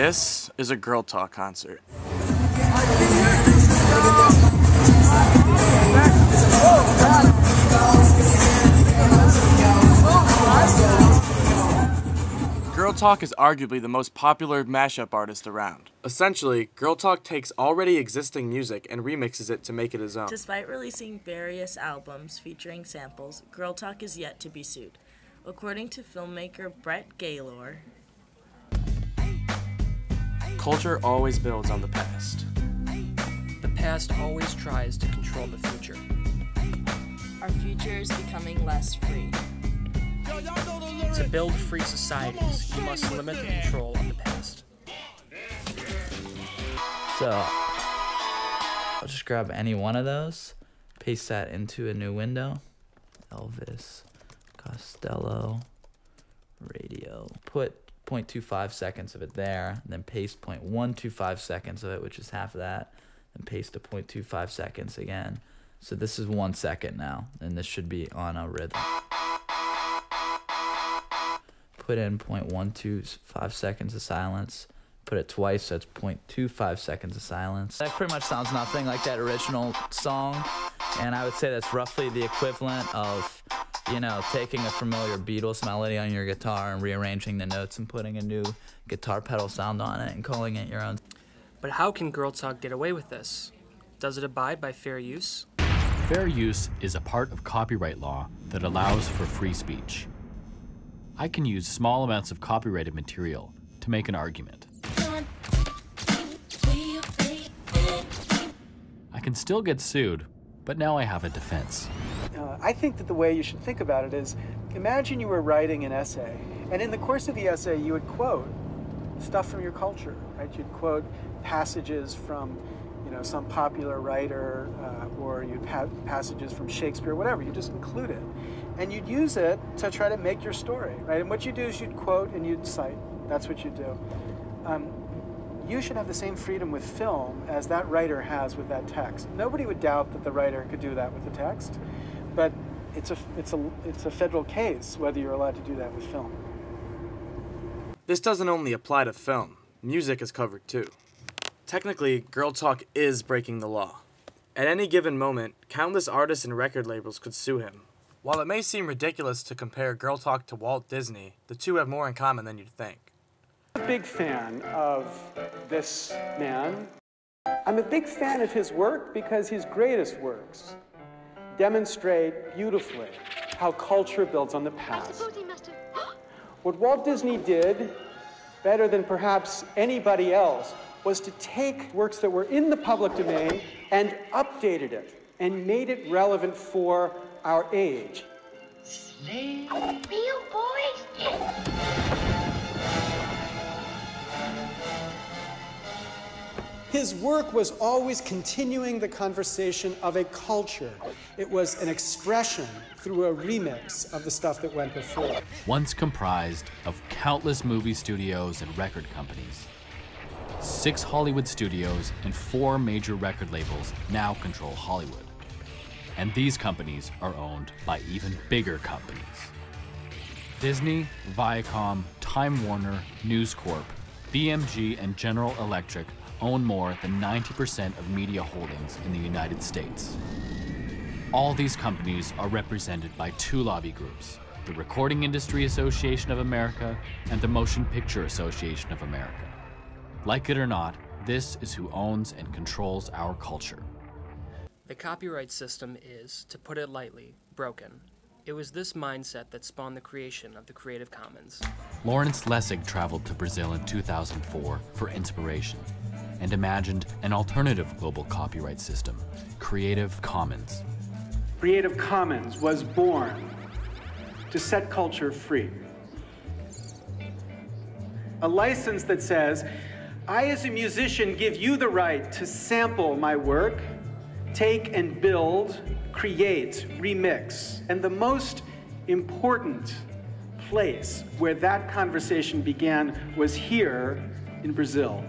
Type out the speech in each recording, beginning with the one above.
This is a Girl Talk concert. Girl Talk is arguably the most popular mashup artist around. Essentially, Girl Talk takes already existing music and remixes it to make it his own. Despite releasing various albums featuring samples, Girl Talk is yet to be sued. According to filmmaker Brett Gaylor, culture always builds on the past. The past always tries to control the future. Our future is becoming less free. To build free societies, you must limit the control of the past. So, I'll just grab any one of those, paste that into a new window. Elvis Costello radio. Put 0.25 seconds of it there, and then paste 0.125 seconds of it, which is half of that, and paste to 0.25 seconds again. So this is 1 second now, and this should be on a rhythm. Put in 0.125 seconds of silence. Put it twice, so it's 0.25 seconds of silence. That pretty much sounds nothing like that original song, and I would say that's roughly the equivalent of, you know, taking a familiar Beatles melody on your guitar and rearranging the notes and putting a new guitar pedal sound on it and calling it your own. But how can Girl Talk get away with this? Does it abide by fair use? Fair use is a part of copyright law that allows for free speech. I can use small amounts of copyrighted material to make an argument. I can still get sued, but now I have a defense. I think that the way you should think about it is, imagine you were writing an essay, and in the course of the essay you would quote stuff from your culture, right? You'd quote passages from, you know, some popular writer, or you'd have passages from Shakespeare, whatever. You just include it, and you'd use it to try to make your story, right? And what you do is you'd quote and you'd cite. That's what you do. You should have the same freedom with film as that writer has with that text. Nobody would doubt that the writer could do that with the text, but it's a federal case whether you're allowed to do that with film. This doesn't only apply to film. Music is covered too. Technically, Girl Talk is breaking the law. At any given moment, countless artists and record labels could sue him. While it may seem ridiculous to compare Girl Talk to Walt Disney, the two have more in common than you'd think. I'm a big fan of this man. I'm a big fan of his work because his greatest works demonstrate beautifully how culture builds on the past. What Walt Disney did, better than perhaps anybody else, was to take works that were in the public domain and updated it and made it relevant for our age. Real boys? His work was always continuing the conversation of a culture. It was an expression through a remix of the stuff that went before. Once comprised of countless movie studios and record companies, 6 Hollywood studios and 4 major record labels now control Hollywood. And these companies are owned by even bigger companies. Disney, Viacom, Time Warner, News Corp, BMG, and General Electric own more than 90% of media holdings in the United States. All these companies are represented by 2 lobby groups, the Recording Industry Association of America and the Motion Picture Association of America. Like it or not, this is who owns and controls our culture. The copyright system is, to put it lightly, broken. It was this mindset that spawned the creation of the Creative Commons. Lawrence Lessig traveled to Brazil in 2004 for inspiration and imagined an alternative global copyright system, Creative Commons. Creative Commons was born to set culture free. A license that says, I as a musician give you the right to sample my work, take and build, create, remix. And the most important place where that conversation began was here in Brazil.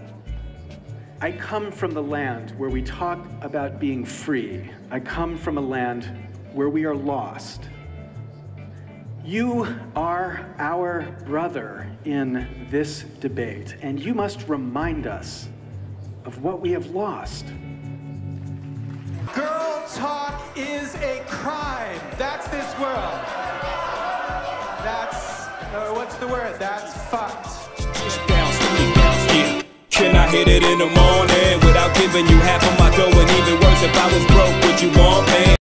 I come from the land where we talk about being free. I come from a land where we are lost. You are our brother in this debate, and you must remind us of what we have lost. Girl talk is a crime. That's this world. That's, what's the word? That's fucked. Can I hit it in the morning without giving you half of my dough? And even worse, if I was broke, would you want me?